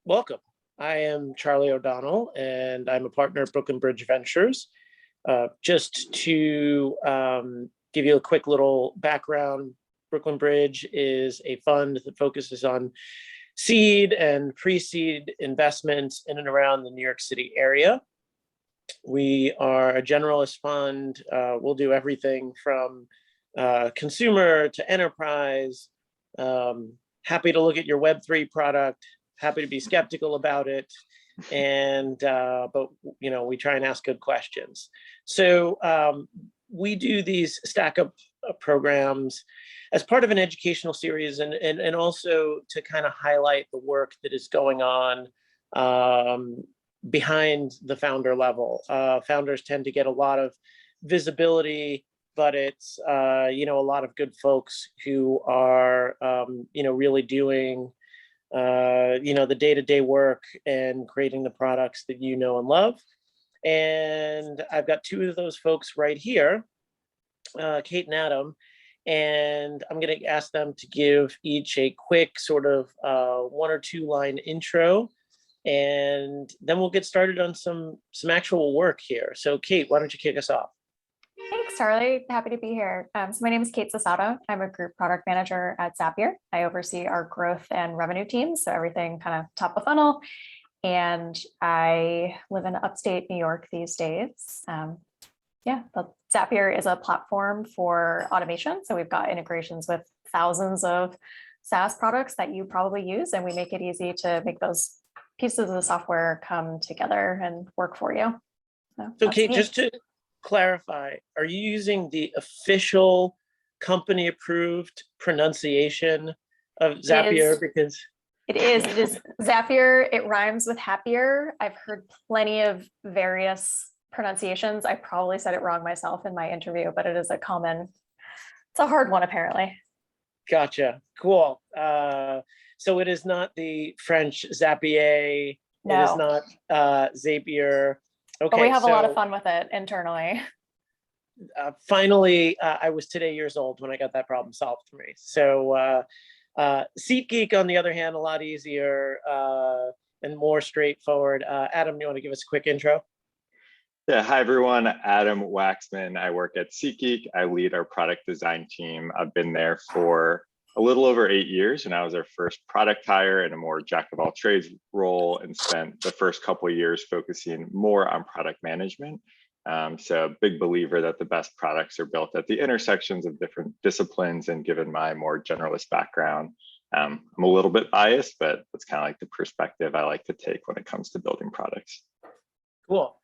Welcome. I am Charlie O'Donnell, and I'm a partner at Brooklyn Bridge Ventures. Just to give you a quick little background, Brooklyn Bridge is a fund that focuses on seed and pre-seed investments in and around the New York City area. We are a generalist fund. We'll do everything from consumer to enterprise. Happy to look at your Web3 product. Happy to be skeptical about it, but we try and ask good questions. So we do these StackUp programs as part of an educational series, and also to kind of highlight the work that is going on behind the founder level. Founders tend to get a lot of visibility, but it's a lot of good folks who are really doing the day-to-day work and creating the products that you know and love. And I've got two of those folks right here, Kate and Adam, and I'm going to ask them to give each a quick sort of 1 or 2 line intro, and then we'll get started on some actual work here. So Kate, why don't you kick us off? Thanks, Charlie. Happy to be here. So my name is Kate Zasada. I'm a group product manager at Zapier. I oversee our growth and revenue teams, so everything kind of top of funnel. And I live in upstate New York these days. But Zapier is a platform for automation. So we've got integrations with thousands of SaaS products that you probably use, and we make it easy to make those pieces of the software come together and work for you. So Kate, just to clarify, are you using the official company approved pronunciation of Zapier? Because it is Zapier. It rhymes with happier. I've heard plenty of various pronunciations. I probably said it wrong myself in my interview, but it's a hard one apparently. Gotcha. Cool. So it is not the French Zapier. No. It is not Zapier. Okay, but we have a lot of fun with it internally. Finally, I was today years old when I got that problem solved for me. So SeatGeek, on the other hand, a lot easier and more straightforward. Adam, you want to give us a quick intro? Yeah, hi everyone, Adam Waxman. I work at SeatGeek. I lead our product design team. I've been there for a little over 8 years, and I was our first product hire in a more jack of all trades role, and spent the first couple of years focusing more on product management. So big believer that the best products are built at the intersections of different disciplines, and given my more generalist background, I'm a little bit biased, but that's kind of like the perspective I like to take when it comes to building products. Cool.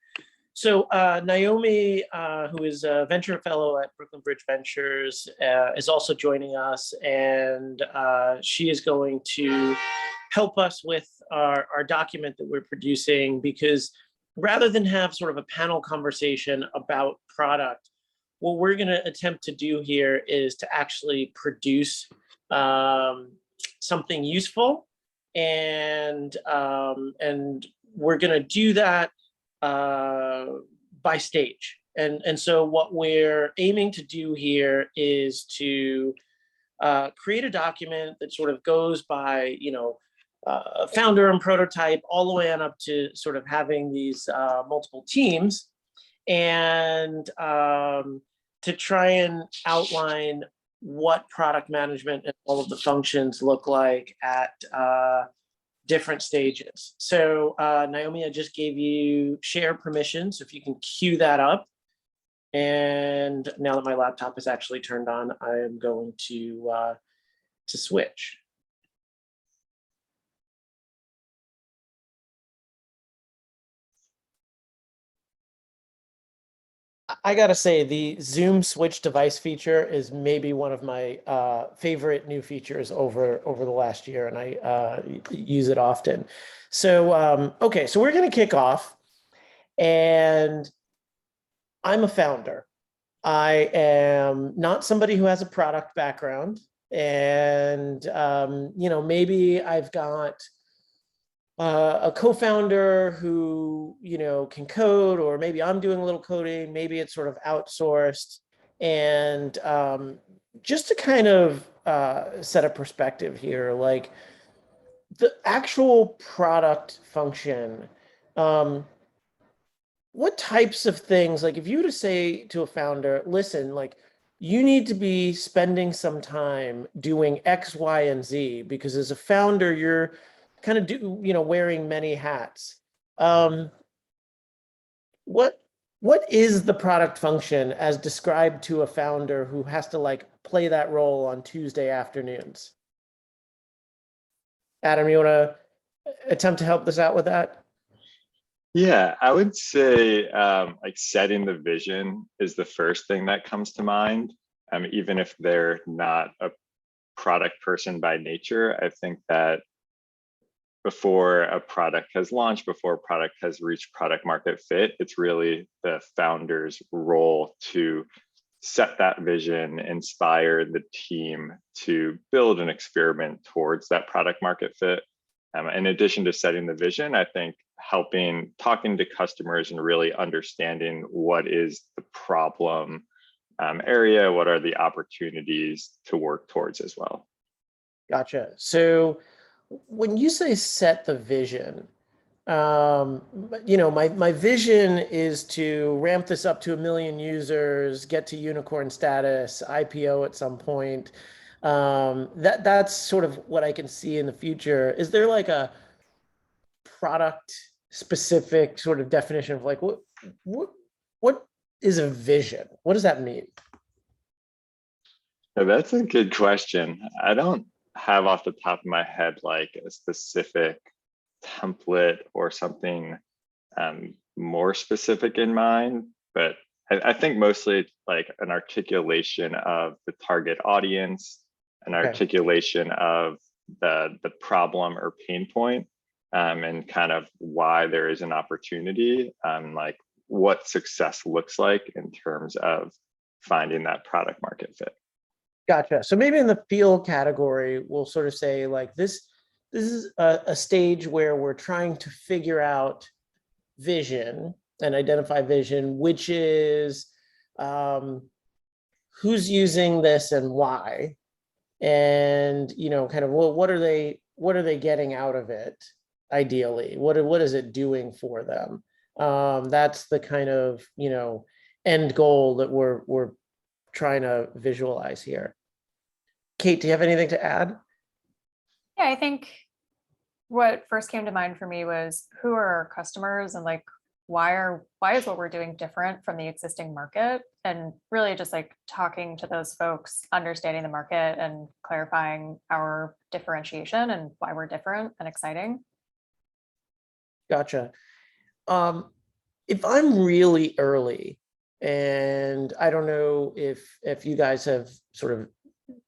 So Naomi, who is a venture fellow at Brooklyn Bridge Ventures, is also joining us, and she is going to help us with our document that we're producing, because rather than have sort of a panel conversation about product, what we're going to attempt to do here is to actually produce something useful, and we're going to do that by stage. And so what we're aiming to do here is to create a document that sort of goes by, founder and prototype all the way on up to sort of having these multiple teams, and to try and outline what product management and all of the functions look like at different stages. So Naomi, I just gave you share permission, so if you can cue that up. And now that my laptop is actually turned on, I am going to switch. I gotta say, the Zoom switch device feature is maybe one of my favorite new features over the last year, and I use it often. So okay, so we're gonna kick off, and I'm a founder. I am not somebody who has a product background, and maybe I've got a co-founder who can code, or maybe I'm doing a little coding, maybe it's sort of outsourced. And just to kind of set a perspective here, like the actual product function, what types of things, like if you were to say to a founder, listen, like you need to be spending some time doing X, Y, and Z, because as a founder, you're kind of wearing many hats. What is the product function as described to a founder who has to like play that role on Tuesday afternoons? Adam, you want to attempt to help us out with that? Yeah, I would say like setting the vision is the first thing that comes to mind. Even if they're not a product person by nature, I think that before a product has launched, before a product has reached product market fit, it's really the founder's role to set that vision, inspire the team to build an experiment towards that product market fit. In addition to setting the vision, I think talking to customers and really understanding what is the problem area, what are the opportunities to work towards as well. Gotcha. So when you say set the vision, my vision is to ramp this up to 1 million users, get to unicorn status, IPO at some point. That's sort of what I can see in the future. Is there like a product specific sort of definition of like what is a vision? What does that mean? Now, that's a good question. I don't have off the top of my head like a specific template or something more specific in mind, but I think mostly like an articulation of the target audience, an articulation of the problem or pain point, and kind of why there is an opportunity, like what success looks like in terms of finding that product market fit. Gotcha. So maybe in the field category, we'll sort of say like this is a stage where we're trying to figure out vision and identify vision, which is who's using this and why, and kind of what are they getting out of it ideally? What is it doing for them? That's the kind of end goal that we're trying to visualize here. Kate, do you have anything to add? Yeah, I think what first came to mind for me was who are our customers and like why is what we're doing different from the existing market, and really just like talking to those folks, understanding the market and clarifying our differentiation and why we're different and exciting. Gotcha. If I'm really early, and I don't know if you guys have sort of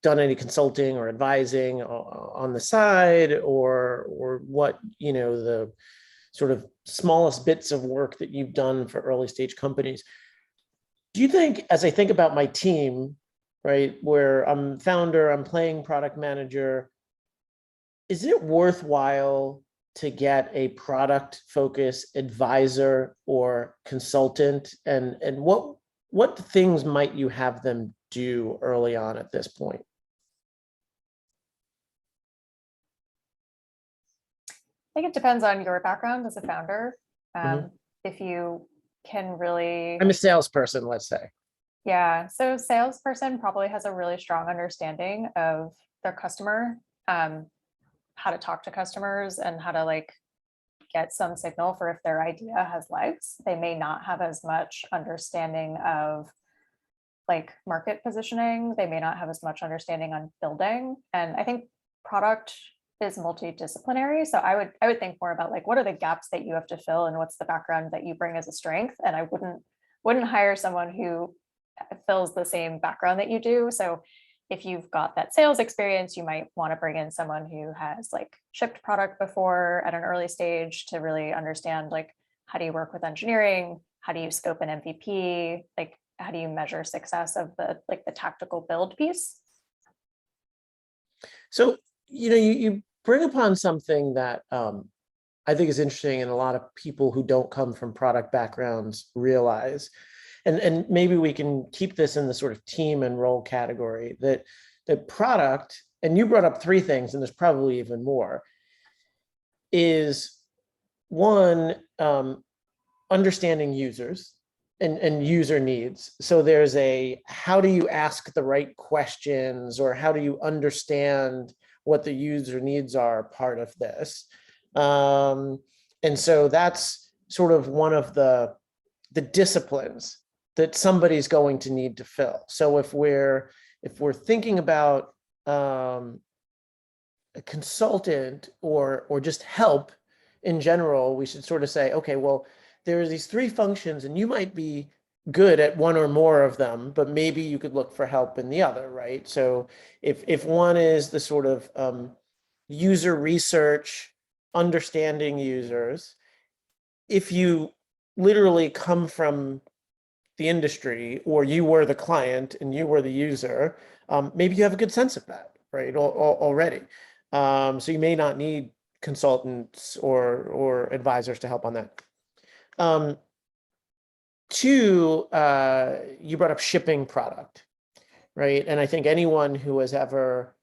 done any consulting or advising on the side, or what the sort of smallest bits of work that you've done for early stage companies. Do you think, as I think about my team, right, where I'm founder, I'm playing product manager, is it worthwhile to get a product focused advisor or consultant, and what things might you have them do early on at this point? I think it depends on your background as a founder. If you can really, I'm a salesperson, let's say. Yeah, so salesperson probably has a really strong understanding of their customer, how to talk to customers and how to like get some signal for if their idea has legs. They may not have as much understanding of like market positioning. They may not have as much understanding on building. And I think product is multidisciplinary. So I would think more about like, what are the gaps that you have to fill and what's the background that you bring as a strength? And I wouldn't hire someone who fills the same background that you do. So if you've got that sales experience, you might want to bring in someone who has like shipped product before at an early stage to really understand like, how do you work with engineering? How do you scope an MVP? Like, how do you measure success of the tactical build piece? So, you bring upon something that I think is interesting, and a lot of people who don't come from product backgrounds realize, and maybe we can keep this in the sort of team and role category, that the product, and you brought up 3 things, and there's probably even more. is one, understanding users and user needs. So there's a, how do you ask the right questions, or how do you understand what the user needs are part of this. And so that's sort of one of the disciplines that somebody's going to need to fill. So if we're thinking about a consultant or just help in general, we should sort of say, okay, well, there's these three functions and you might be good at one or more of them, but maybe you could look for help in the other, right? So if one is the sort of user research, understanding users, if you literally come from the industry, or you were the client and you were the user, maybe you have a good sense of that, right, already. So you may not need consultants or advisors to help on that. Two, you brought up shipping product, right? And I think anyone who has ever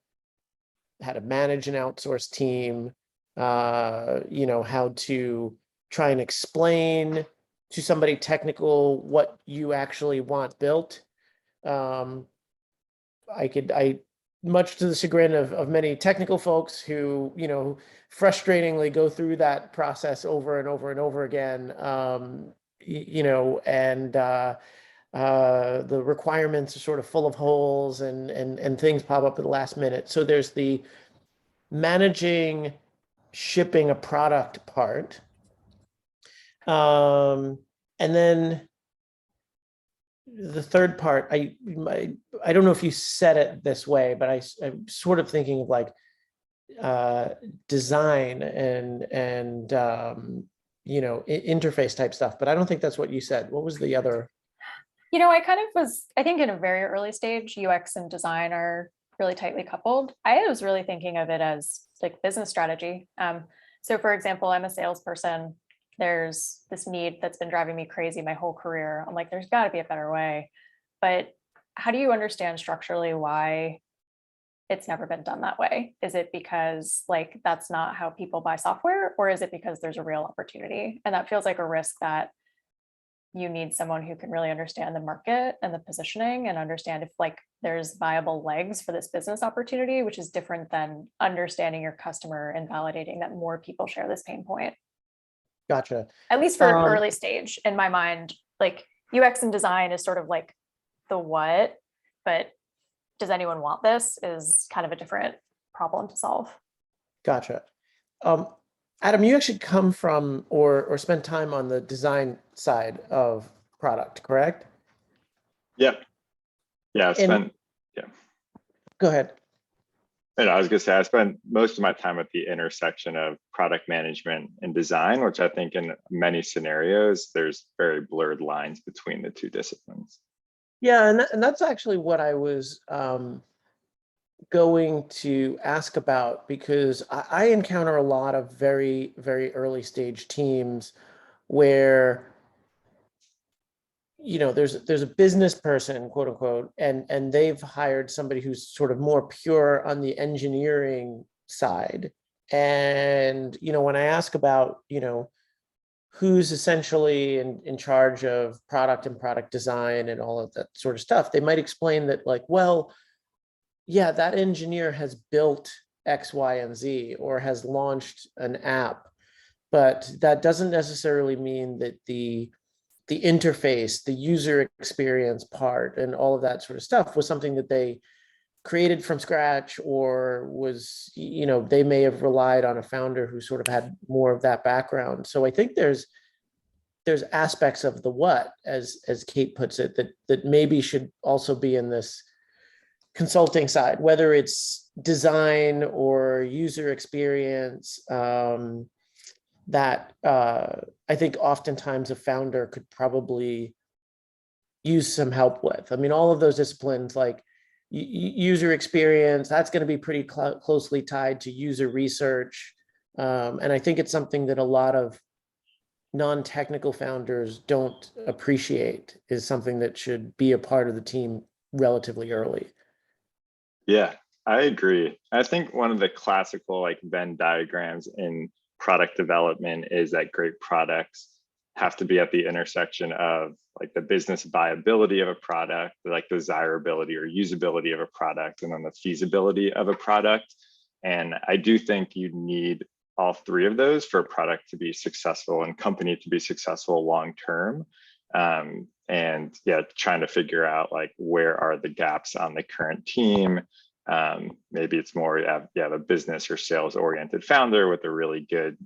had to manage an outsourced team, how to try and explain to somebody technical what you actually want built. I much to the chagrin of many technical folks who, frustratingly go through that process over and over and over again, and the requirements are sort of full of holes and things pop up at the last minute. So there's the managing shipping a product part. And then the third part, I don't know if you said it this way, but I'm sort of thinking of like design and interface type stuff, but I don't think that's what you said. What was the other? I think in a very early stage, UX and design are really tightly coupled. I was really thinking of it as like business strategy. So for example, I'm a salesperson. There's this need that's been driving me crazy my whole career. I'm like, there's got to be a better way. But how do you understand structurally why it's never been done that way? Is it because like that's not how people buy software, or is it because there's a real opportunity? And that feels like a risk that you need someone who can really understand the market and the positioning and understand if like there's viable legs for this business opportunity, which is different than understanding your customer and validating that more people share this pain point. Gotcha. At least for early stage, in my mind, like UX and design is sort of like the what, but does anyone want this is kind of a different problem to solve. Gotcha. Adam, you actually come from or spend time on the design side of product, correct? Yeah. Yeah. Go ahead. And I was going to say, I spent most of my time at the intersection of product management and design, which I think in many scenarios, there's very blurred lines between the two disciplines. Yeah, and that's actually what I was going to ask about, because I encounter a lot of very, very early stage teams where there's a business person, quote unquote, and they've hired somebody who's sort of more pure on the engineering side. And when I ask about who's essentially in charge of product and product design and all of that sort of stuff, they might explain that like, well, yeah, that engineer has built X, Y, and Z, or has launched an app, but that doesn't necessarily mean that the interface, the user experience part, and all of that sort of stuff was something that they created from scratch, or was, they may have relied on a founder who sort of had more of that background. So I think there's aspects of the what, as Kate puts it, that maybe should also be in this consulting side, whether it's design or user experience, that I think oftentimes a founder could probably use some help with. I mean, all of those disciplines like user experience, that's going to be pretty closely tied to user research. And I think it's something that a lot of non-technical founders don't appreciate, is something that should be a part of the team relatively early. Yeah, I agree. I think one of the classical like Venn diagrams in product development is that great products have to be at the intersection of like the business viability of a product, like desirability or usability of a product, and then the feasibility of a product. And I do think you need all three of those for a product to be successful and company to be successful long term. And yeah, trying to figure out like where are the gaps on the current team. Maybe it's more you have a business or sales oriented founder with a really good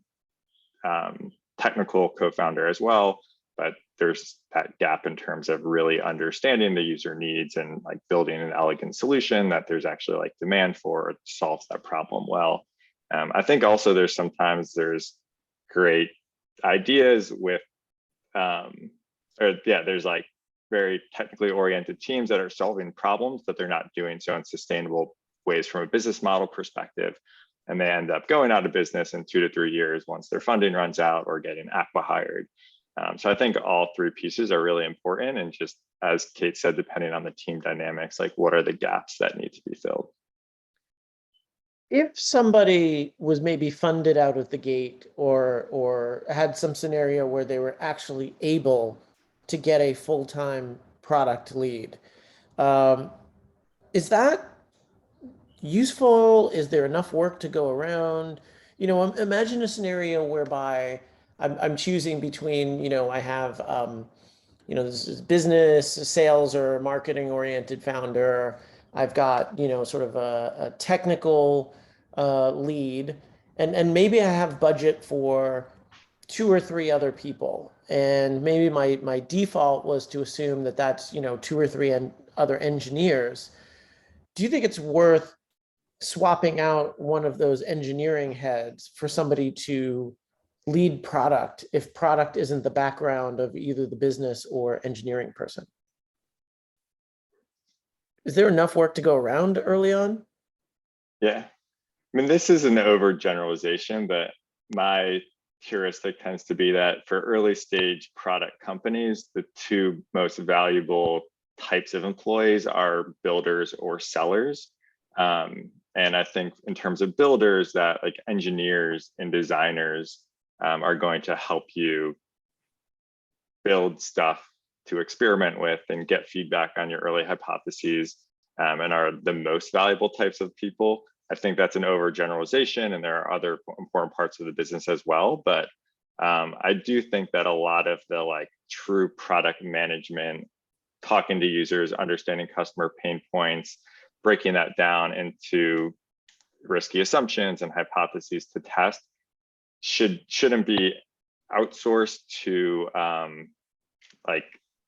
technical co-founder as well, but there's that gap in terms of really understanding the user needs and like building an elegant solution that there's actually like demand for, solves that problem well. I think also there's great ideas with there's like very technically oriented teams that are solving problems, but they're not doing so in sustainable ways from a business model perspective. And they end up going out of business in 2 to 3 years once their funding runs out or getting acqui-hired. So I think all three pieces are really important. And just as Kate said, depending on the team dynamics, like what are the gaps that need to be filled? If somebody was maybe funded out of the gate or had some scenario where they were actually able to get a full-time product lead, is that useful? Is there enough work to go around? Imagine a scenario whereby I'm choosing between, I have, this is business, a sales or marketing oriented founder. I've got, sort of a technical lead, and maybe I have budget for 2 or 3 other people. And maybe my default was to assume that that's, 2 or 3 other engineers. Do you think it's worth swapping out one of those engineering heads for somebody to lead product if product isn't the background of either the business or engineering person? Is there enough work to go around early on? Yeah, I mean, this is an overgeneralization, but my heuristic tends to be that for early stage product companies, the 2 most valuable types of employees are builders or sellers. And I think in terms of builders, that like engineers and designers are going to help you build stuff to experiment with and get feedback on your early hypotheses, and are the most valuable types of people. I think that's an overgeneralization, and there are other important parts of the business as well. But I do think that a lot of the like true product management, talking to users, understanding customer pain points, breaking that down into risky assumptions and hypotheses to test shouldn't be outsourced to like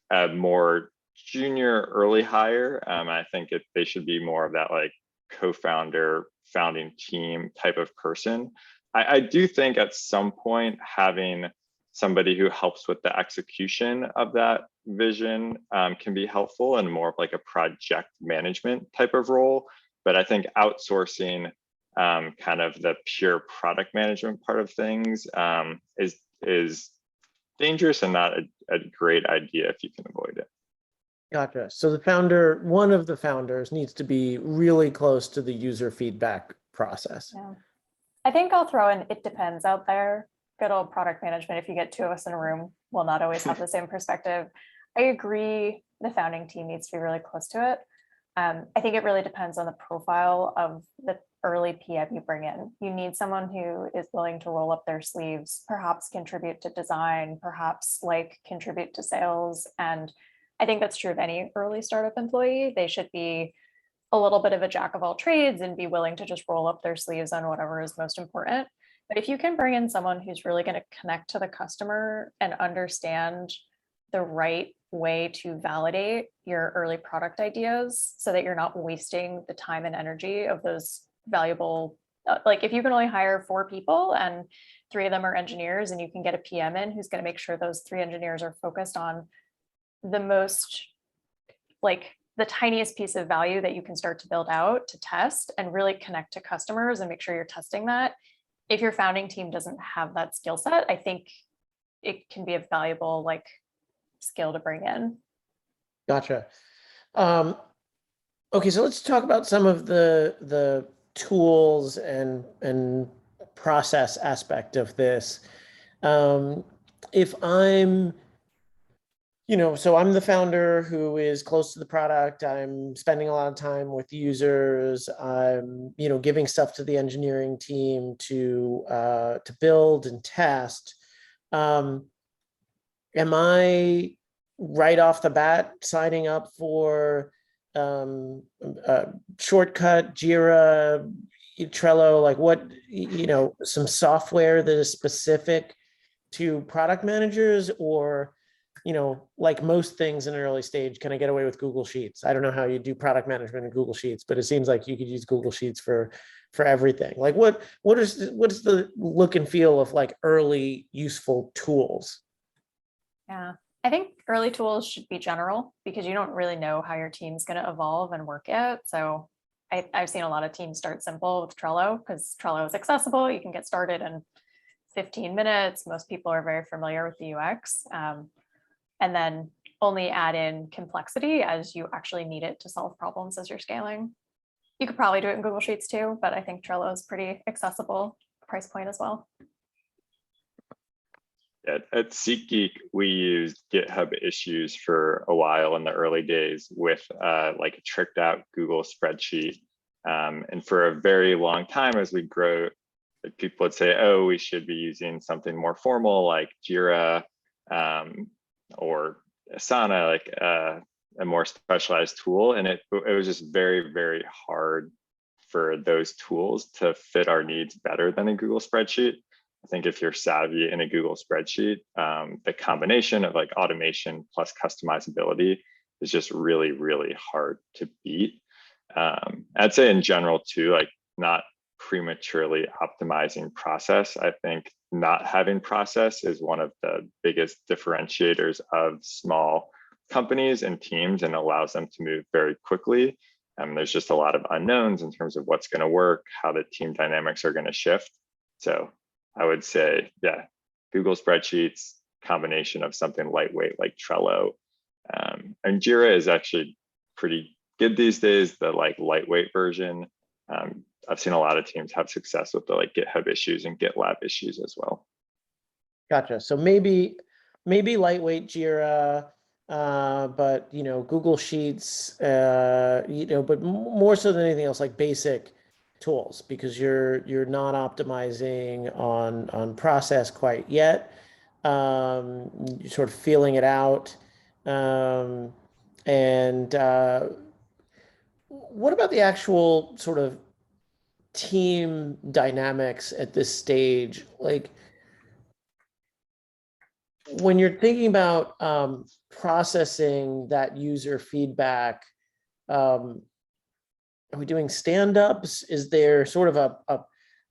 a more junior early hire. I think they should be more of that like co-founder, founding team type of person. I do think at some point having somebody who helps with the execution of that vision can be helpful and more of like a project management type of role. But I think outsourcing kind of the pure product management part of things is dangerous and not a great idea if you can avoid it. Gotcha. So one of the founders needs to be really close to the user feedback process. Yeah. I think I'll throw in it depends out there. Good old product management. If you get 2 of us in a room, we'll not always have the same perspective. I agree the founding team needs to be really close to it. I think it really depends on the profile of the early PM you bring in. You need someone who is willing to roll up their sleeves, perhaps contribute to design, perhaps like contribute to sales. And I think that's true of any early startup employee. They should be a little bit of a jack of all trades and be willing to just roll up their sleeves on whatever is most important. But if you can bring in someone who's really going to connect to the customer and understand the right way to validate your early product ideas so that you're not wasting the time and energy of those valuable, like if you can only hire 4 people and 3 of them are engineers and you can get a PM in who's going to make sure those 3 engineers are focused on the most, like the tiniest piece of value that you can start to build out to test and really connect to customers and make sure you're testing that. If your founding team doesn't have that skill set, I think it can be a valuable like skill to bring in. Gotcha. Okay, so let's talk about some of the tools and process aspect of this. If I'm, so I'm the founder who is close to the product. I'm spending a lot of time with users. I'm, giving stuff to the engineering team to build and test. Am I right off the bat signing up for Shortcut, Jira, Trello, like what, some software that is specific to product managers, or, like most things in an early stage, can I get away with Google Sheets? I don't know how you do product management in Google Sheets, but it seems like you could use Google Sheets for everything. Like what is the look and feel of like early useful tools? Yeah, I think early tools should be general because you don't really know how your team's going to evolve and work yet. So I've seen a lot of teams start simple with Trello because Trello is accessible. You can get started in 15 minutes. Most people are very familiar with the UX. And then only add in complexity as you actually need it to solve problems as you're scaling. You could probably do it in Google Sheets too, but I think Trello is pretty accessible price point as well. At SeatGeek, we used GitHub issues for a while in the early days with like a tricked out Google spreadsheet. And for a very long time, as we grow, people would say, oh, we should be using something more formal like Jira or Asana, like a more specialized tool. And it was just very, very hard for those tools to fit our needs better than a Google spreadsheet. I think if you're savvy in a Google spreadsheet, the combination of like automation plus customizability is just really, really hard to beat. I'd say in general too, like not prematurely optimizing process. I think not having process is one of the biggest differentiators of small companies and teams and allows them to move very quickly. There's just a lot of unknowns in terms of what's going to work, how the team dynamics are going to shift. So I would say, yeah, Google spreadsheets, combination of something lightweight like Trello. And Jira is actually pretty good these days, the like lightweight version. I've seen a lot of teams have success with the like GitHub issues and GitLab issues as well. Gotcha. So maybe lightweight Jira, but Google Sheets, but more so than anything else, like basic tools, because you're not optimizing on process quite yet. You're sort of feeling it out. And what about the actual sort of team dynamics at this stage? Like when you're thinking about processing that user feedback, are we doing stand-ups? Is there sort of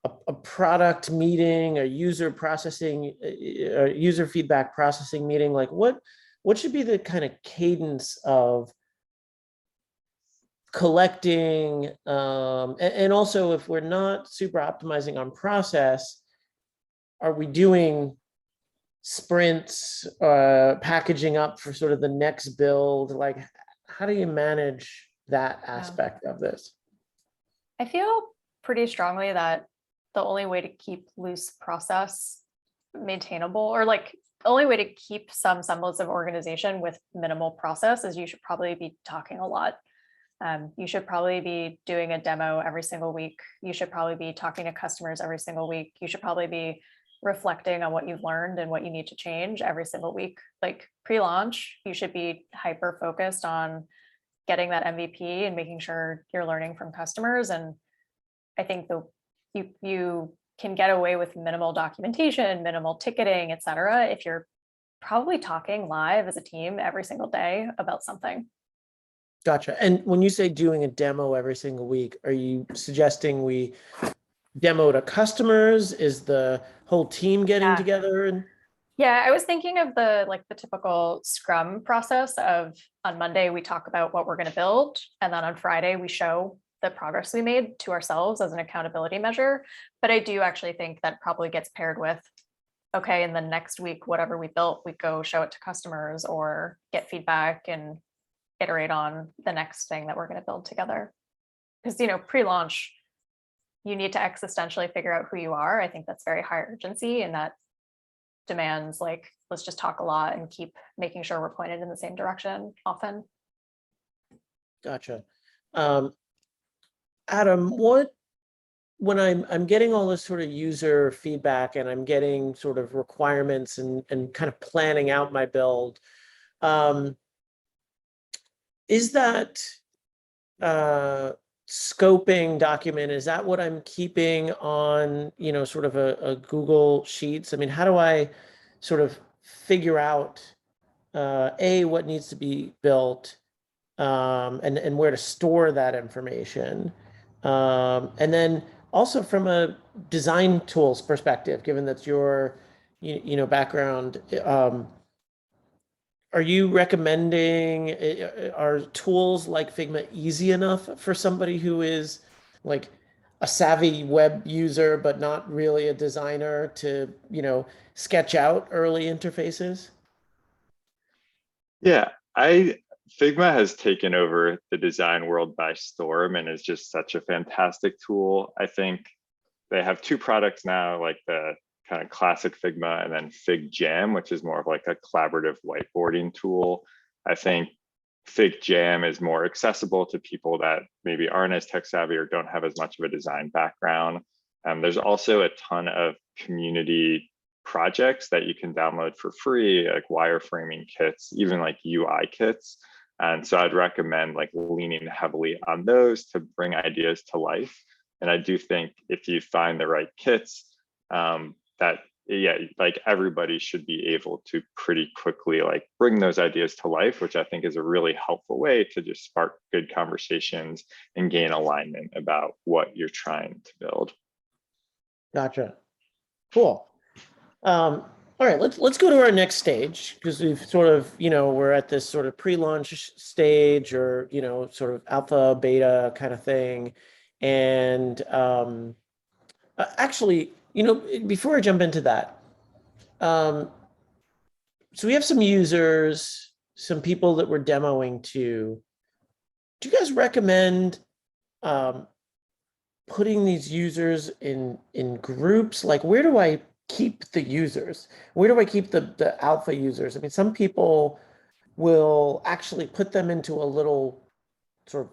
a product meeting, a user processing, a user feedback processing meeting? Like what should be the kind of cadence of collecting, and also if we're not super optimizing on process, are we doing sprints, packaging up for sort of the next build? Like how do you manage that aspect of this? I feel pretty strongly that the only way to keep loose process maintainable, or like the only way to keep some semblance of organization with minimal process, is you should probably be talking a lot. You should probably be doing a demo every single week. You should probably be talking to customers every single week. You should probably be reflecting on what you've learned and what you need to change every single week. Like pre-launch, you should be hyper focused on getting that MVP and making sure you're learning from customers. And I think you can get away with minimal documentation, minimal ticketing, et cetera, if you're probably talking live as a team every single day about something. Gotcha. And when you say doing a demo every single week, are you suggesting we demo to customers? Is the whole team getting together? And yeah, I was thinking of the typical Scrum process of on Monday, we talk about what we're going to build. And then on Friday, we show the progress we made to ourselves as an accountability measure. But I do actually think that probably gets paired with, okay, in the next week, whatever we built, we go show it to customers or get feedback and iterate on the next thing that we're going to build together. Because, pre-launch, you need to existentially figure out who you are, I think that's very high urgency, and that demands like, let's just talk a lot and keep making sure we're pointed in the same direction often. Gotcha. Adam, when I'm getting all this sort of user feedback and I'm getting sort of requirements and kind of planning out my build, is that scoping document, is that what I'm keeping on, sort of a Google Sheets? I mean, how do I sort of figure out what needs to be built, and where to store that information? And then also from a design tools perspective, given that's your background, are you recommending, are tools like Figma easy enough for somebody who is like a savvy web user, but not really a designer to, sketch out early interfaces? Yeah, Figma has taken over the design world by storm and is just such a fantastic tool. I think they have two products now, like the kind of classic Figma and then FigJam, which is more of like a collaborative whiteboarding tool. I think FigJam is more accessible to people that maybe aren't as tech savvy or don't have as much of a design background. There's also a ton of community projects that you can download for free, like wireframing kits, even like UI kits. And so I'd recommend like leaning heavily on those to bring ideas to life. And I do think if you find the right kits, like everybody should be able to pretty quickly like bring those ideas to life, which I think is a really helpful way to just spark good conversations and gain alignment about what you're trying to build. Gotcha. Cool. All right, let's go to our next stage, because we've sort of, we're at this sort of pre-launch stage, or, sort of alpha, beta kind of thing. And actually, before I jump into that, so we have some users, some people that we're demoing to. Do you guys recommend putting these users in groups? Like, where do I keep the users? Where do I keep the alpha users? I mean, some people will actually put them into a little sort of,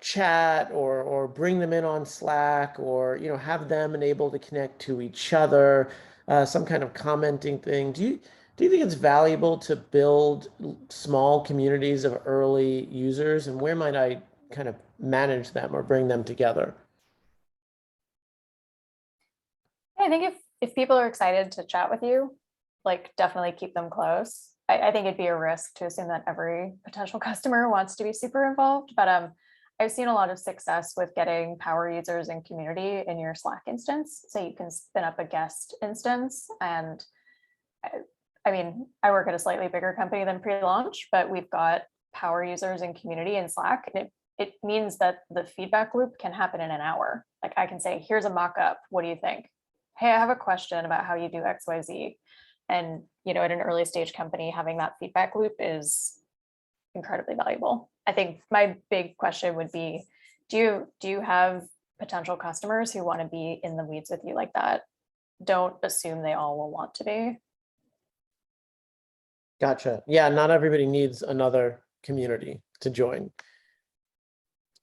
chat, or bring them in on Slack, or, have them enabled to connect to each other, some kind of commenting thing. Do you think it's valuable to build small communities of early users, and where might I kind of manage them or bring them together? I think if people are excited to chat with you, like definitely keep them close. I think it'd be a risk to assume that every potential customer wants to be super involved, but I've seen a lot of success with getting power users and community in your Slack instance. So you can spin up a guest instance. And I mean, I work at a slightly bigger company than pre-launch, but we've got power users and community in Slack. And it means that the feedback loop can happen in an hour. Like I can say, here's a mock-up. What do you think? Hey, I have a question about how you do XYZ. And, at an early stage company, having that feedback loop is incredibly valuable. I think my big question would be, do you have potential customers who want to be in the weeds with you like that? Don't assume they all will want to be. Gotcha. Yeah, not everybody needs another community to join.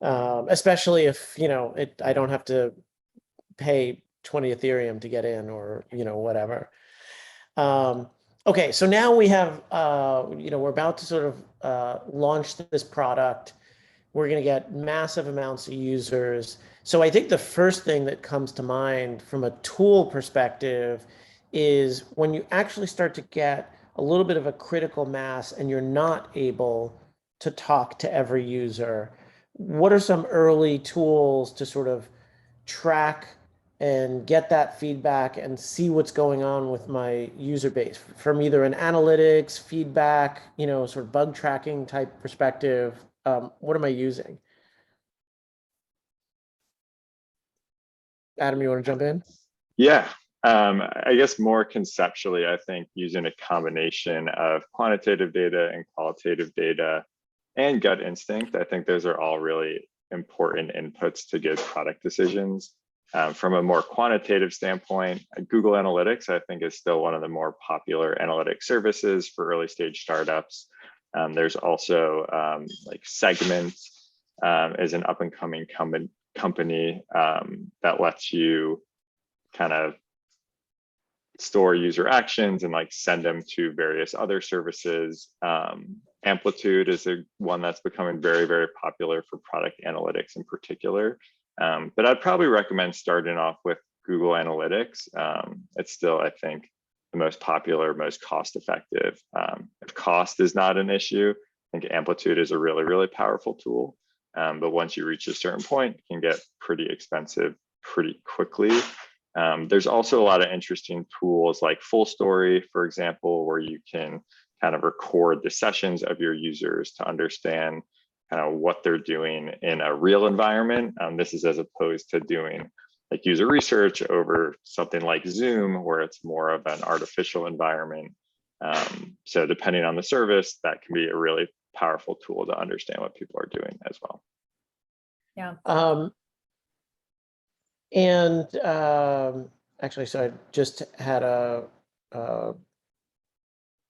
Especially if, I don't have to pay 20 Ethereum to get in, or, whatever. Okay, so now we have, we're about to sort of launch this product. We're going to get massive amounts of users. So I think the first thing that comes to mind from a tool perspective is when you actually start to get a little bit of a critical mass and you're not able to talk to every user, what are some early tools to sort of track and get that feedback and see what's going on with my user base from either an analytics, feedback, sort of bug tracking type perspective? What am I using? Adam, you want to jump in? Yeah, I guess more conceptually, I think using a combination of quantitative data and qualitative data and gut instinct, I think those are all really important inputs to good product decisions. From a more quantitative standpoint, Google Analytics, I think, is still one of the more popular analytic services for early stage startups. There's also like Segment is an up and coming company that lets you kind of store user actions and like send them to various other services. Amplitude is one that's becoming very, very popular for product analytics in particular. But I'd probably recommend starting off with Google Analytics. It's still, I think, the most popular, most cost-effective. If cost is not an issue, I think Amplitude is a really, really powerful tool. But once you reach a certain point, it can get pretty expensive pretty quickly. There's also a lot of interesting tools like Full Story, for example, where you can kind of record the sessions of your users to understand kind of what they're doing in a real environment. This is as opposed to doing like user research over something like Zoom, where it's more of an artificial environment. So depending on the service, that can be a really powerful tool to understand what people are doing as well. Yeah. Actually, so I just had a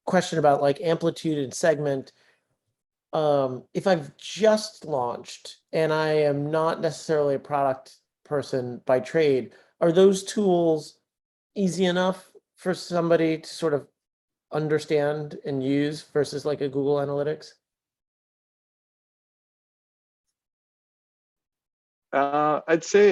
question about like Amplitude and Segment. If I've just launched and I am not necessarily a product person by trade, are those tools easy enough for somebody to sort of understand and use versus like a Google Analytics? I'd say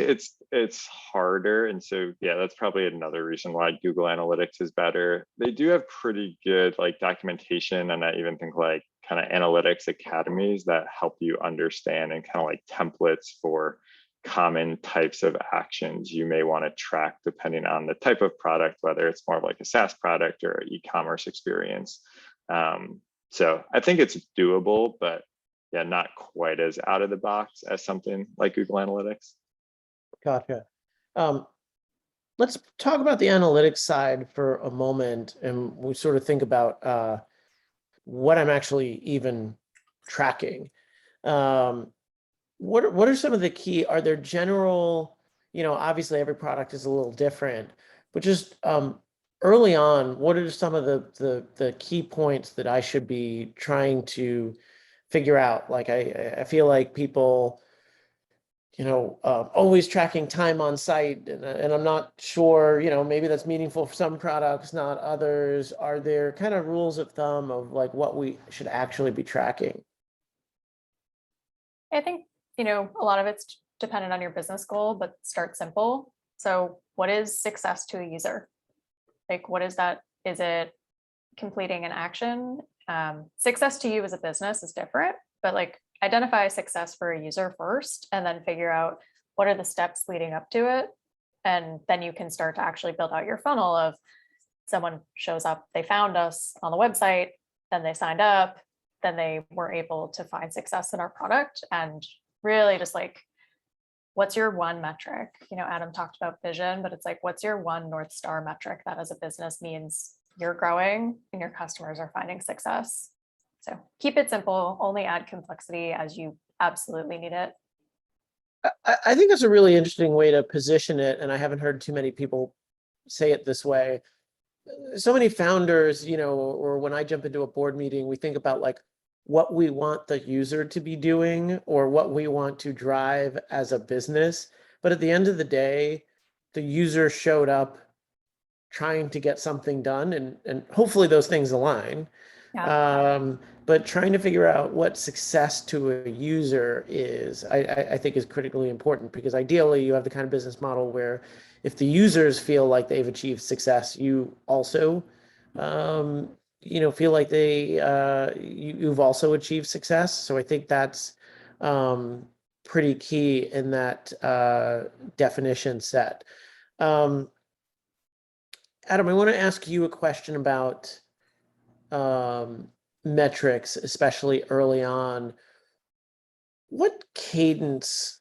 it's harder, and so yeah, that's probably another reason why Google Analytics is better. They do have pretty good like documentation, and I even think like kind of analytics academies that help you understand, and kind of like templates for common types of actions you may want to track depending on the type of product, whether it's more of like a SaaS product or an e-commerce experience. So I think it's doable, but yeah, not quite as out of the box as something like Google Analytics. Gotcha. Let's talk about the analytics side for a moment, and we sort of think about what I'm actually even tracking. What are some of the key? Are there general? Obviously every product is a little different, but just early on, what are some of the key points that I should be trying to figure out? Like I feel like people, always tracking time on site, and I'm not sure, maybe that's meaningful for some products, not others. Are there kind of rules of thumb of like what we should actually be tracking? I think, a lot of it's dependent on your business goal, but start simple. So what is success to a user? Like, what is that? Is it completing an action? Success to you as a business is different, but like identify success for a user first, and then figure out what are the steps leading up to it. And then you can start to actually build out your funnel of someone shows up, they found us on the website, then they signed up, then they were able to find success in our product. And really just like, what's your one metric? Adam talked about vision, but it's like, what's your one North Star metric that as a business means you're growing and your customers are finding success? So keep it simple, only add complexity as you absolutely need it. I think that's a really interesting way to position it, and I haven't heard too many people say it this way. So many founders, or when I jump into a board meeting, we think about like what we want the user to be doing or what we want to drive as a business. But at the end of the day, the user showed up trying to get something done, and hopefully those things align. Yeah. But trying to figure out what success to a user is, I think is critically important, because ideally you have the kind of business model where if the users feel like they've achieved success, you also feel like you've also achieved success. So I think that's pretty key in that definition set. Adam, I want to ask you a question about metrics, especially early on. What cadence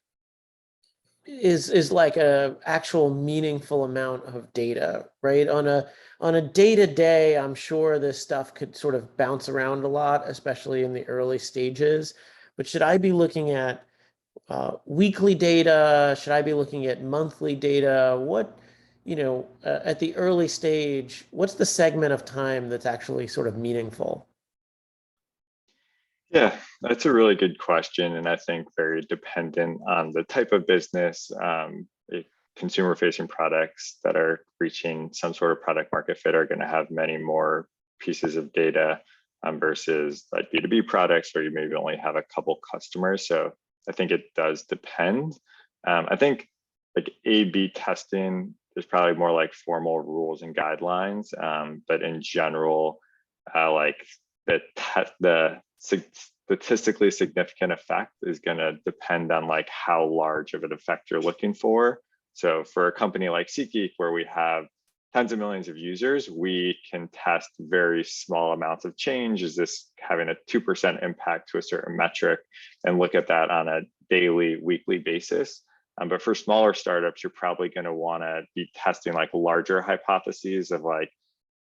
is like a actual meaningful amount of data, right? On a day-to-day, I'm sure this stuff could sort of bounce around a lot, especially in the early stages. But should I be looking at weekly data? Should I be looking at monthly data? What, at the early stage, what's the segment of time that's actually sort of meaningful? Yeah, that's a really good question, and I think very dependent on the type of business. Consumer-facing products that are reaching some sort of product market fit are going to have many more pieces of data versus like B2B products where you maybe only have a couple customers. So I think it does depend. I think like A/B testing, there's probably more like formal rules and guidelines, but in general, like the statistically significant effect is going to depend on like how large of an effect you're looking for. So for a company like SeatGeek, where we have tens of millions of users, we can test very small amounts of change. Is this having a 2% impact to a certain metric, and look at that on a daily, weekly basis. But for smaller startups, you're probably going to want to be testing like larger hypotheses of like,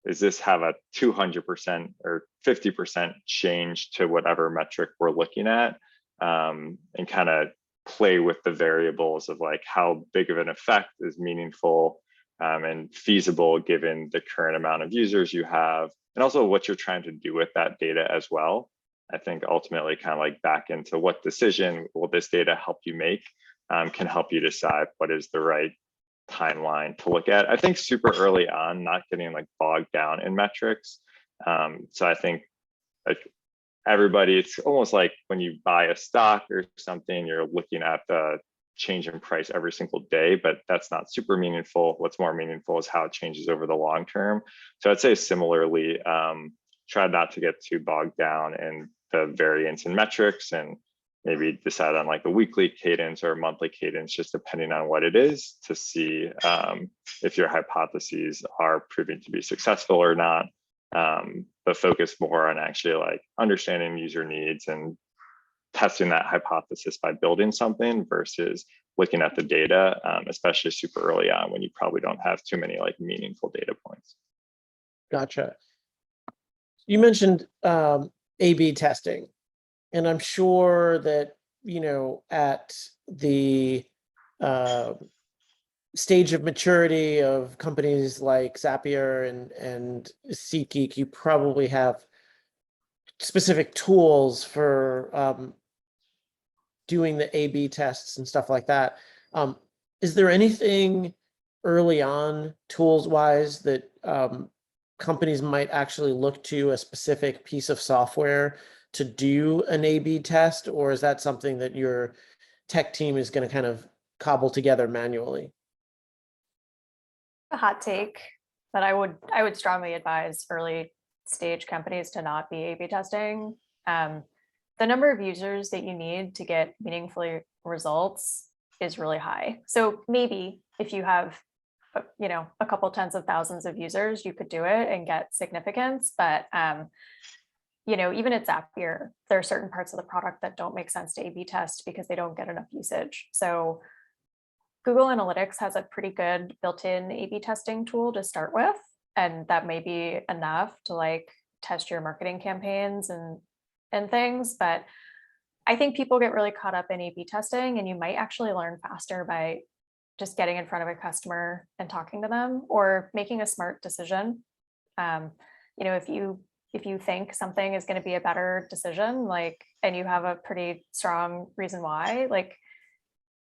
does this have a 200% or 50% change to whatever metric we're looking at, and kind of play with the variables of like how big of an effect is meaningful and feasible given the current amount of users you have, and also what you're trying to do with that data as well. I think ultimately kind of like back into what decision will this data help you make, can help you decide what is the right timeline to look at. I think super early on, not getting like bogged down in metrics. So I think like everybody, it's almost like when you buy a stock or something, you're looking at the change in price every single day, but that's not super meaningful. What's more meaningful is how it changes over the long term. So I'd say similarly, try not to get too bogged down in the variance in metrics, and maybe decide on like a weekly cadence or a monthly cadence, just depending on what it is, to see if your hypotheses are proving to be successful or not. But focus more on actually like understanding user needs and testing that hypothesis by building something versus looking at the data, especially super early on when you probably don't have too many like meaningful data points. Gotcha. You mentioned A/B testing, and I'm sure that, at the stage of maturity of companies like Zapier and SeatGeek, you probably have specific tools for doing the A/B tests and stuff like that. Is there anything early on, tools-wise, that companies might actually look to a specific piece of software to do an A/B test, or is that something that your tech team is going to kind of cobble together manually? A hot take that I would strongly advise early stage companies to not be A/B testing. The number of users that you need to get meaningful results is really high. So maybe if you have a couple tens of thousands of users, you could do it and get significance. But even at Zapier, there are certain parts of the product that don't make sense to A/B test because they don't get enough usage. So Google Analytics has a pretty good built-in A/B testing tool to start with, and that may be enough to like test your marketing campaigns and things. But I think people get really caught up in A/B testing, and you might actually learn faster by just getting in front of a customer and talking to them, or making a smart decision. If you think something is going to be a better decision, like, and you have a pretty strong reason why, like,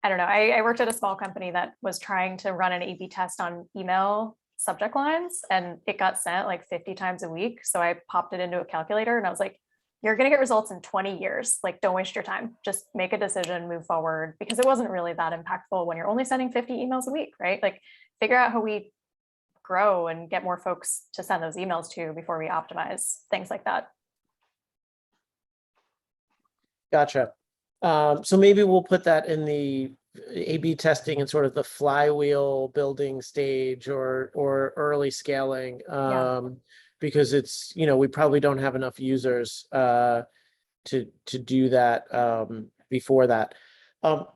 I don't know. I worked at a small company that was trying to run an A/B test on email subject lines, and it got sent like 50 times a week. So I popped it into a calculator and I was like, you're going to get results in 20 years. Like, don't waste your time. Just make a decision, move forward, because it wasn't really that impactful when you're only sending 50 emails a week, right? Like, figure out how we grow and get more folks to send those emails to before we optimize things like that. Gotcha. So maybe we'll put that in the A/B testing and sort of the flywheel building stage, or early scaling, because it's, we probably don't have enough users to do that before that. I'm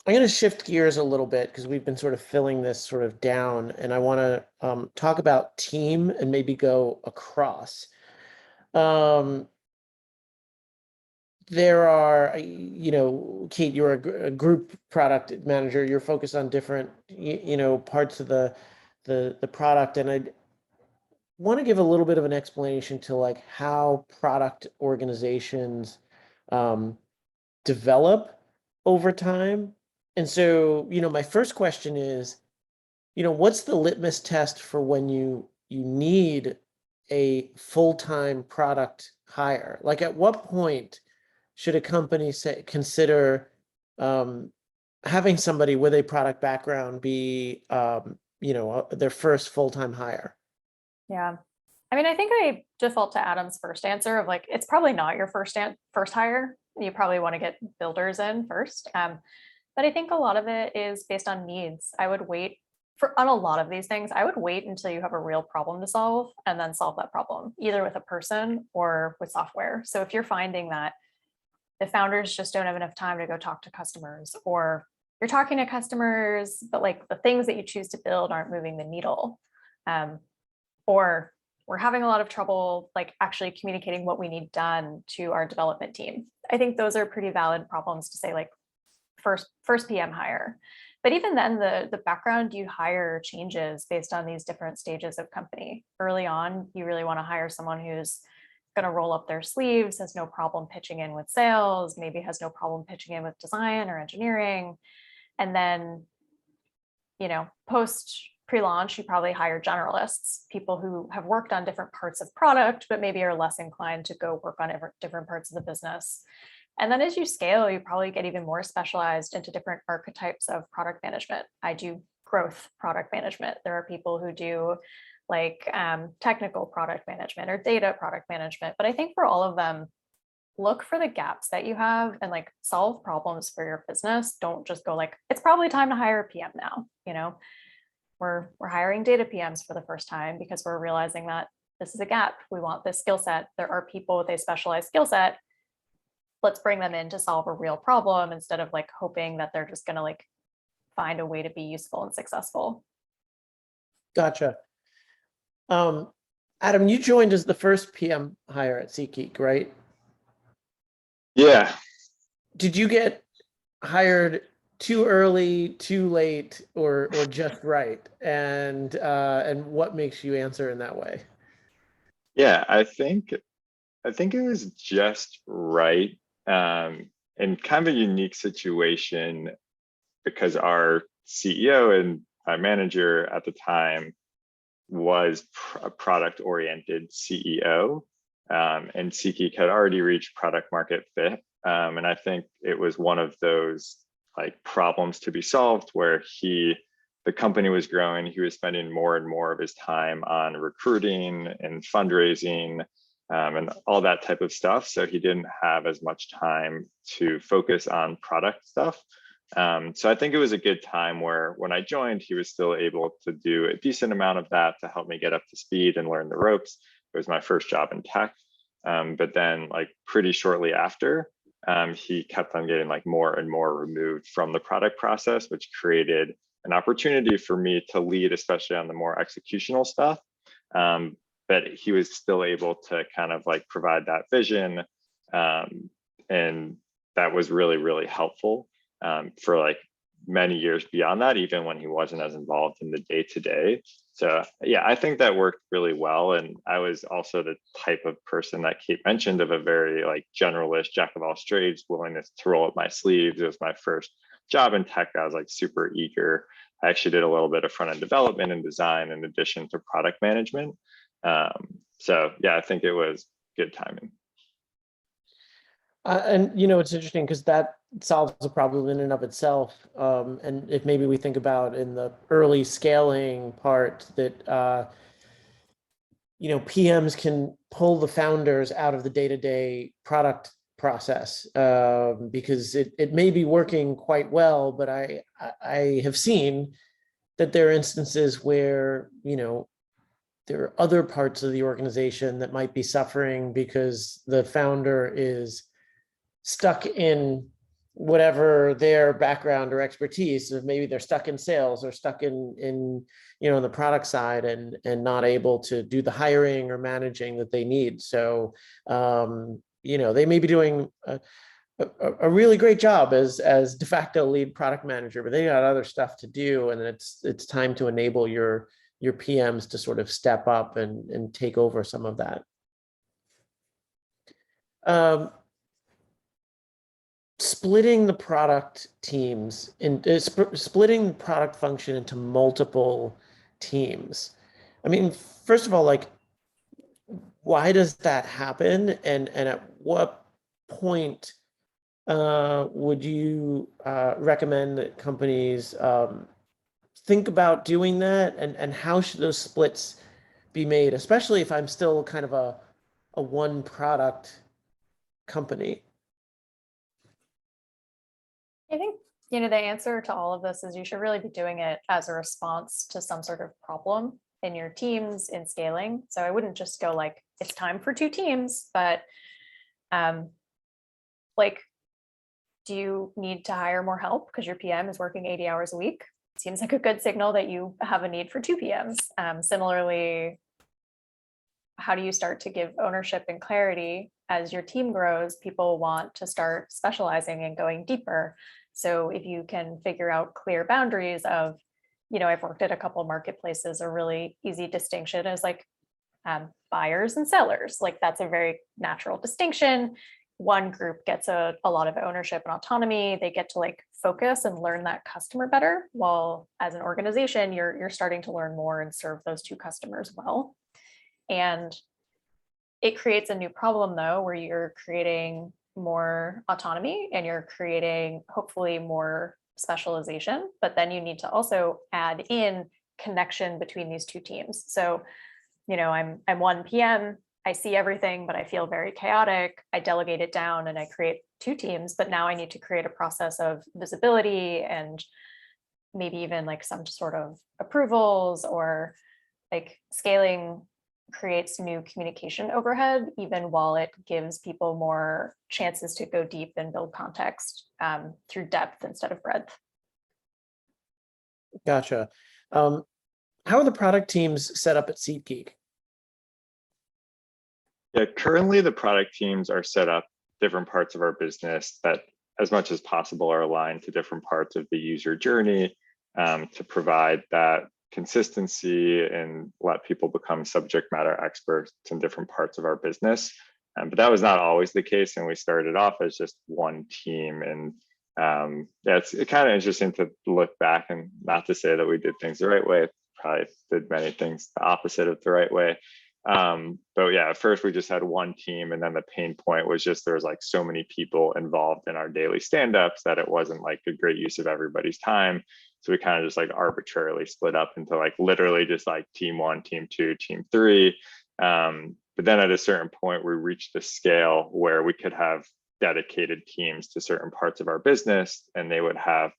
going to shift gears a little bit because we've been sort of filling this sort of down, and I want to talk about team and maybe go across. there are, Kate, you're a group product manager. You're focused on different, parts of the product, and I want to give a little bit of an explanation to like how product organizations develop over time. And so, my first question is, what's the litmus test for when you need a full-time product hire? Like, at what point should a company consider having somebody with a product background be their first full-time hire? Yeah. I mean, I think I default to Adam's first answer of like, it's probably not your first hire. You probably want to get builders in first. But I think a lot of it is based on needs. I would wait on a lot of these things. I would wait until you have a real problem to solve and then solve that problem, either with a person or with software. So if you're finding that the founders just don't have enough time to go talk to customers, or you're talking to customers, but like the things that you choose to build aren't moving the needle, or we're having a lot of trouble like actually communicating what we need done to our development team. I think those are pretty valid problems to say like first PM hire. But even then, the background you hire changes based on these different stages of company. Early on, you really want to hire someone who's going to roll up their sleeves, has no problem pitching in with sales, maybe has no problem pitching in with design or engineering. And then, post pre-launch, you probably hire generalists, people who have worked on different parts of product, but maybe are less inclined to go work on different parts of the business. And then as you scale, you probably get even more specialized into different archetypes of product management. I do growth product management. There are people who do like technical product management or data product management. But I think for all of them, look for the gaps that you have and like solve problems for your business. Don't just go like, it's probably time to hire a PM now. We're hiring data PMs for the first time because we're realizing that this is a gap. We want this skill set. There are people with a specialized skill set. Let's bring them in to solve a real problem instead of like hoping that they're just going to like find a way to be useful and successful. Gotcha. Adam, you joined as the first PM hire at SeatGeek, right? Yeah. Did you get hired too early, too late, or just right? And what makes you answer in that way? Yeah, I think it was just right, and kind of a unique situation because our CEO and my manager at the time was a product-oriented CEO, and SeatGeek had already reached product market fit, and I think it was one of those like problems to be solved where the company was growing. He was spending more and more of his time on recruiting and fundraising and all that type of stuff. So he didn't have as much time to focus on product stuff. So I think it was a good time where when I joined, he was still able to do a decent amount of that to help me get up to speed and learn the ropes. It was my first job in tech. But then like pretty shortly after, he kept on getting like more and more removed from the product process, which created an opportunity for me to lead, especially on the more executional stuff. But he was still able to kind of like provide that vision. And that was really, really helpful for like many years beyond that, even when he wasn't as involved in the day-to-day. So yeah, I think that worked really well. And I was also the type of person that Kate mentioned of a very like generalist, jack of all trades, willingness to roll up my sleeves. It was my first job in tech. I was like super eager. I actually did a little bit of front-end development and design in addition to product management. So yeah, I think it was good timing. And it's interesting because that solves a problem in and of itself. And if maybe we think about in the early scaling part that PMs can pull the founders out of the day-to-day product process because it may be working quite well, but I have seen that there are instances where there are other parts of the organization that might be suffering because the founder is stuck in whatever their background or expertise. So maybe they're stuck in sales or stuck in the product side and not able to do the hiring or managing that they need. So they may be doing a really great job as de facto lead product manager, but they got other stuff to do, and it's time to enable your PMs to sort of step up and take over some of that. Splitting the product teams and splitting product function into multiple teams. I mean, first of all, like, why does that happen? And at what point would you recommend that companies think about doing that? And how should those splits be made, especially if I'm still kind of a one product company? I think, the answer to all of this is you should really be doing it as a response to some sort of problem in your teams in scaling. So I wouldn't just go like, it's time for 2 teams, but like, do you need to hire more help because your PM is working 80 hours a week? Seems like a good signal that you have a need for 2 PMs. Similarly, how do you start to give ownership and clarity as your team grows? People want to start specializing and going deeper. So if you can figure out clear boundaries of, I've worked at a couple of marketplaces, a really easy distinction is like buyers and sellers. Like, that's a very natural distinction. One group gets a lot of ownership and autonomy. They get to like focus and learn that customer better, while as an organization, you're starting to learn more and serve those 2 customers well. And it creates a new problem, though, where you're creating more autonomy and you're creating hopefully more specialization, but then you need to also add in connection between these 2 teams. So, I'm one PM, I see everything, but I feel very chaotic. I delegate it down and I create 2 teams, but now I need to create a process of visibility and maybe even like some sort of approvals, or like scaling creates new communication overhead, even while it gives people more chances to go deep and build context through depth instead of breadth. Gotcha. How are the product teams set up at SeatGeek? Yeah, currently the product teams are set up different parts of our business that, as much as possible, are aligned to different parts of the user journey to provide that consistency and let people become subject matter experts in different parts of our business. But that was not always the case, and we started off as just one team. And it's kind of interesting to look back, and not to say that we did things the right way, probably did many things the opposite of the right way. But yeah, at first we just had one team, and then the pain point was just there was like so many people involved in our daily stand-ups that it wasn't like a great use of everybody's time. So we kind of just like arbitrarily split up into like literally just like team 1, team 2, team 3. But then at a certain point, we reached the scale where we could have dedicated teams to certain parts of our business, and they would have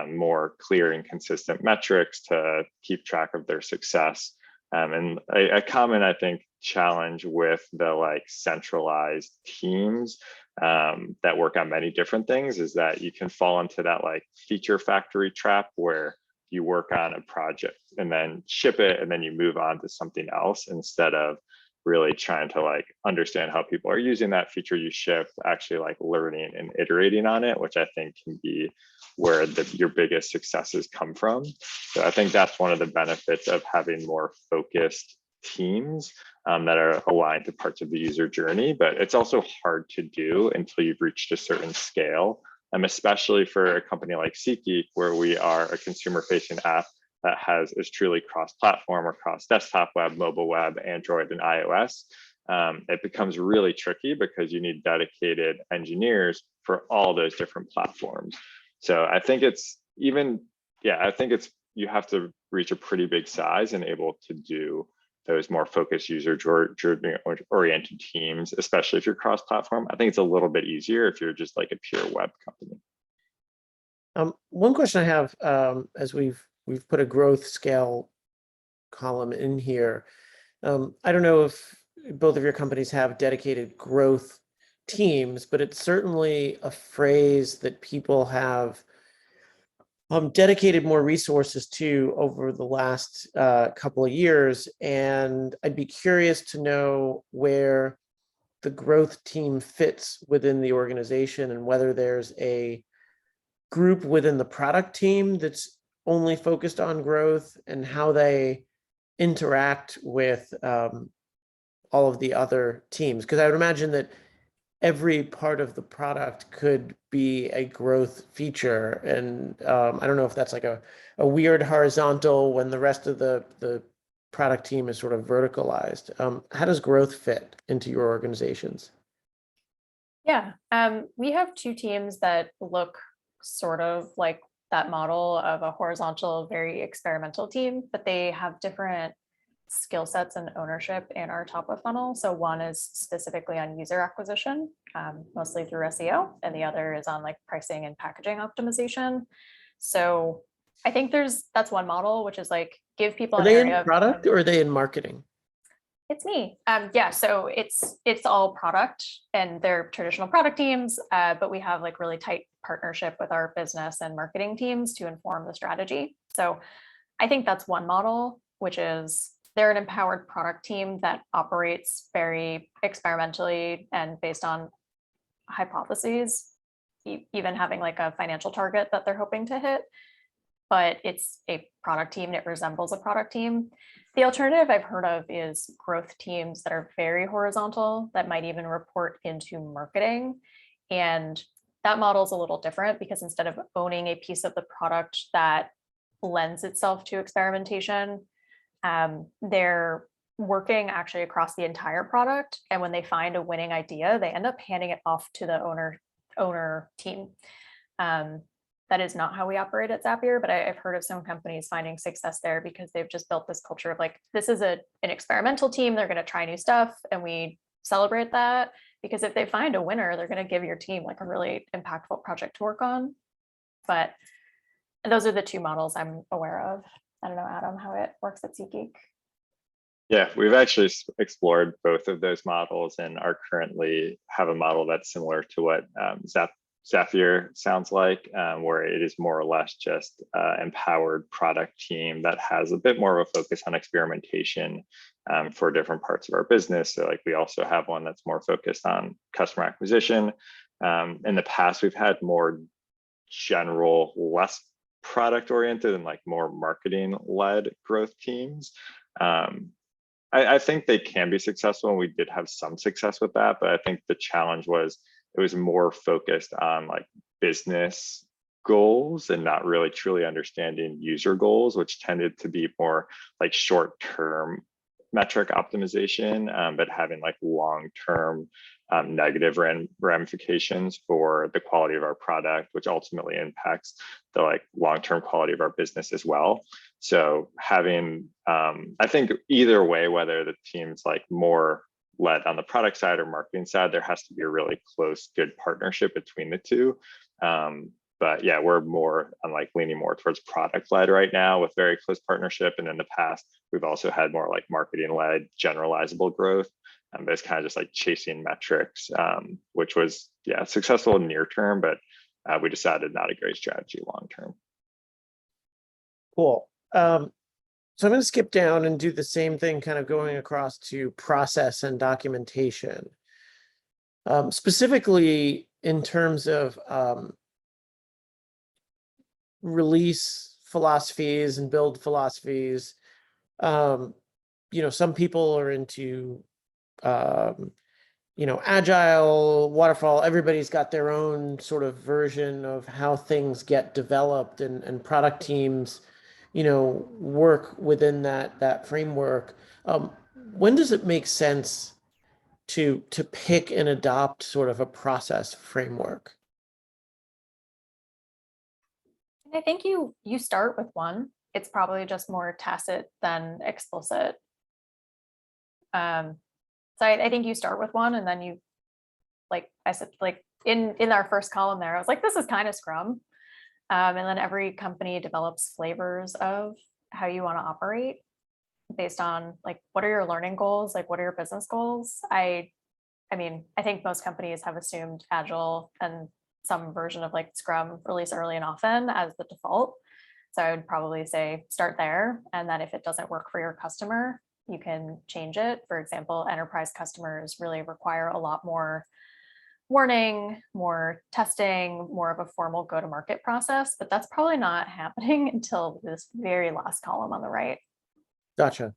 more clear and consistent metrics to keep track of their success. And a common, I think, challenge with the like centralized teams that work on many different things is that you can fall into that like feature factory trap, where you work on a project and then ship it, and then you move on to something else, instead of really trying to like understand how people are using that feature you ship, actually like learning and iterating on it, which I think can be where your biggest successes come from. So I think that's one of the benefits of having more focused teams that are aligned to parts of the user journey. But it's also hard to do until you've reached a certain scale, especially for a company like SeatGeek, where we are a consumer-facing app that is truly cross-platform, or cross-desktop web, mobile web, Android, and iOS. It becomes really tricky because you need dedicated engineers for all those different platforms. So I think you have to reach a pretty big size and able to do those more focused user journey oriented teams, especially if you're cross-platform. I think it's a little bit easier if you're just like a pure web company. One question I have, as we've put a growth scale column in here. I don't know if both of your companies have dedicated growth teams, but it's certainly a phrase that people have dedicated more resources to over the last couple of years. And I'd be curious to know where the growth team fits within the organization, and whether there's a group within the product team that's only focused on growth, and how they interact with all of the other teams. Because I would imagine that every part of the product could be a growth feature. And I don't know if that's like a weird horizontal when the rest of the product team is sort of verticalized. How does growth fit into your organizations? Yeah, we have two teams that look sort of like that model of a horizontal, very experimental team, but they have different skill sets and ownership in our top of funnel. So one is specifically on user acquisition, mostly through SEO, and the other is on like pricing and packaging optimization. So I think that's one model, which is like give people Are an they area in product or are they in marketing? It's me. Yeah, so it's all product, and they're traditional product teams, but we have like really tight partnership with our business and marketing teams to inform the strategy. So I think that's one model, which is they're an empowered product team that operates very experimentally and based on hypotheses, even having like a financial target that they're hoping to hit. But it's a product team, and it resembles a product team. The alternative I've heard of is growth teams that are very horizontal, that might even report into marketing. And that model is a little different, because instead of owning a piece of the product that lends itself to experimentation, they're working actually across the entire product. And when they find a winning idea, they end up handing it off to the owner team. That is not how we operate at Zapier, but I've heard of some companies finding success there because they've just built this culture of like, this is an experimental team. They're going to try new stuff, and we celebrate that, because if they find a winner, they're going to give your team like a really impactful project to work on. But those are the two models I'm aware of. I don't know, Adam, how it works at SeatGeek. Yeah, we've actually explored both of those models and are currently have a model that's similar to what Zapier sounds like, where it is more or less just empowered product team that has a bit more of a focus on experimentation for different parts of our business. So like we also have one that's more focused on customer acquisition. In the past, we've had more general, less product oriented and like more marketing led growth teams. I think they can be successful, and we did have some success with that, but I think the challenge was it was more focused on like business goals and not really truly understanding user goals, which tended to be more like short-term metric optimization, but having like long-term negative ramifications for the quality of our product, which ultimately impacts the like long-term quality of our business as well. So having, I think either way, whether the team's like more led on the product side or marketing side, there has to be a really close, good partnership between the two. But yeah, we're more on like leaning more towards product led right now with very close partnership. And in the past, we've also had more like marketing led generalizable growth. But it's kind of just like chasing metrics, which was, yeah, successful near term, but we decided not a great strategy long term. Cool. So I'm going to skip down and do the same thing, kind of going across to process and documentation. Specifically in terms of release philosophies and build philosophies. Some people are into agile, waterfall. Everybody's got their own sort of version of how things get developed, and product teams work within that framework. When does it make sense to pick and adopt sort of a process framework? I think you start with one. It's probably just more tacit than explicit. So I think you start with one, and then you, like I said, like in our first column there, I was like, this is kind of Scrum. And then every company develops flavors of how you want to operate based on like, what are your learning goals? Like, what are your business goals? I think most companies have assumed Agile and some version of like Scrum, release early and often, as the default. So I would probably say start there. And then if it doesn't work for your customer, you can change it. For example, enterprise customers really require a lot more warning, more testing, more of a formal go-to-market process, but that's probably not happening until this very last column on the right, Gotcha.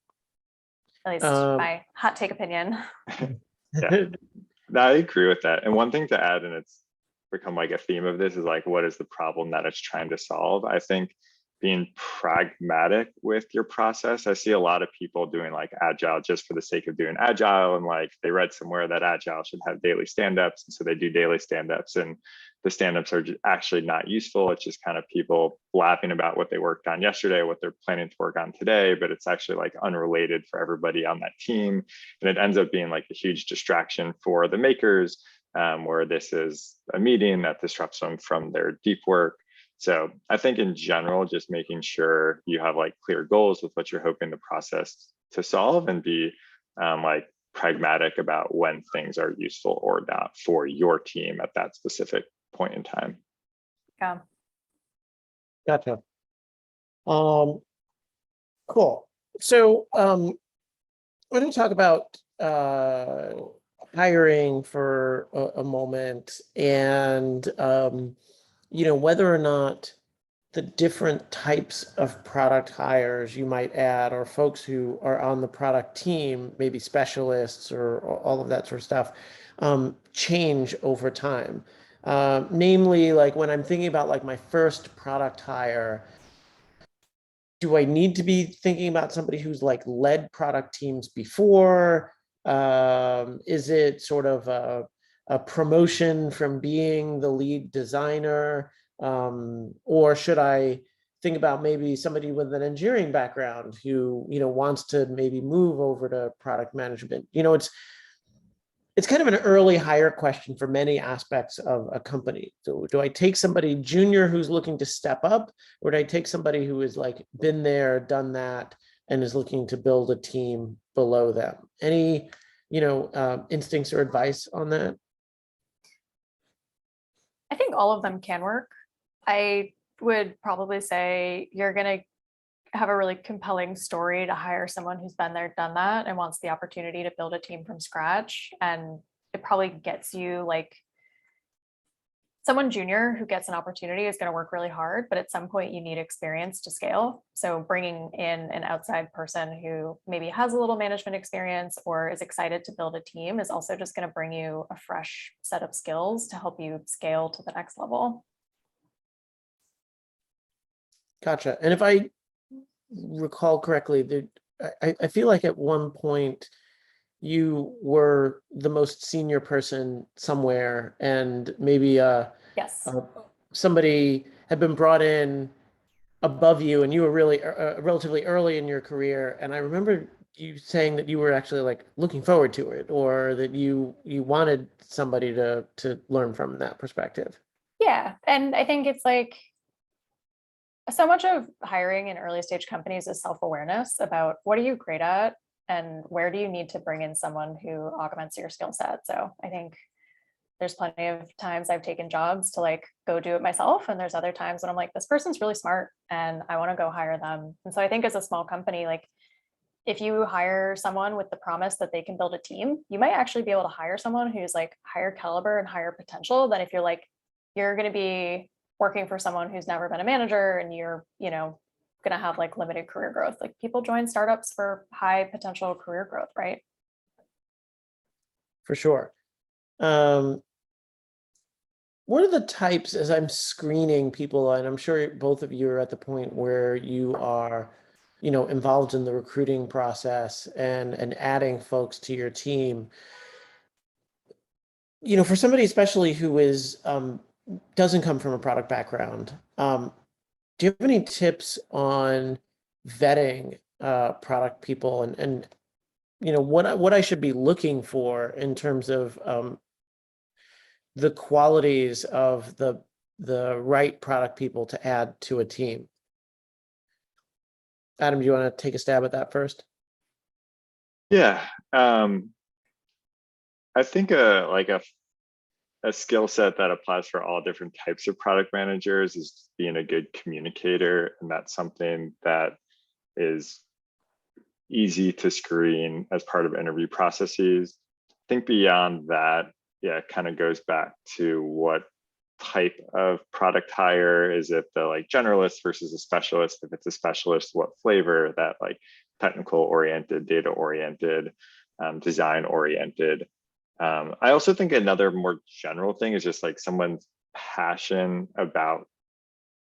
at least my hot take opinion. Yeah, no, I agree with that. And one thing to add, and it's become like a theme of this, is like, what is the problem that it's trying to solve? I think being pragmatic with your process. I see a lot of people doing like agile just for the sake of doing agile, and like they read somewhere that agile should have daily stand-ups, and so they do daily stand-ups, and the stand-ups are actually not useful. It's just kind of people laughing about what they worked on yesterday, what they're planning to work on today, but it's actually like unrelated for everybody on that team, and it ends up being like a huge distraction for the makers, where this is a meeting that disrupts them from their deep work. So I think in general, just making sure you have like clear goals with what you're hoping the process to solve, and be like pragmatic about when things are useful or not for your team at that specific point in time. Yeah. Gotcha. Cool. So we're going to talk about hiring for a moment, and whether or not the different types of product hires you might add, or folks who are on the product team, maybe specialists or all of that sort of stuff, change over time. Namely, like when I'm thinking about like my first product hire, do I need to be thinking about somebody who's like led product teams before? Is it sort of a promotion from being the lead designer? Or should I think about maybe somebody with an engineering background who, wants to maybe move over to product management? It's kind of an early hire question for many aspects of a company. So do I take somebody junior who's looking to step up, or do I take somebody who has like been there, done that, and is looking to build a team below them? Any, instincts or advice on that? I think all of them can work. I would probably say you're going to have a really compelling story to hire someone who's been there, done that, and wants the opportunity to build a team from scratch. And it probably gets you like someone junior who gets an opportunity is going to work really hard, but at some point you need experience to scale. So bringing in an outside person who maybe has a little management experience or is excited to build a team is also just going to bring you a fresh set of skills to help you scale to the next level. Gotcha. And if I recall correctly, I feel like at one point you were the most senior person somewhere, and maybe Yes. Somebody had been brought in above you, and you were really relatively early in your career. And I remember you saying that you were actually like looking forward to it, or that you wanted somebody to learn from that perspective. Yeah. And I think it's like so much of hiring in early stage companies is self-awareness about what are you great at and where do you need to bring in someone who augments your skill set. So I think there's plenty of times I've taken jobs to like go do it myself. And there's other times when I'm like, this person's really smart and I want to go hire them. And so I think as a small company, like if you hire someone with the promise that they can build a team, you might actually be able to hire someone who's like higher caliber and higher potential than if you're like, you're going to be working for someone who's never been a manager and you're, going to have like limited career growth. Like people join startups for high potential career growth, right? For sure. What are the types, as I'm screening people, and I'm sure both of you are at the point where you are, involved in the recruiting process and adding folks to your team. For somebody especially who is doesn't come from a product background, do you have any tips on vetting product people, and what I should be looking for in terms of the qualities of the right product people to add to a team? Adam, do you want to take a stab at that first? Yeah, I think a skill set that applies for all different types of product managers is being a good communicator, and that's something that is easy to screen as part of interview processes. I think beyond that, yeah, it kind of goes back to what type of product hire. Is it the like generalist versus a specialist? If it's a specialist, what flavor? That like technical oriented, data oriented, design oriented. I also think another more general thing is just like someone's passion about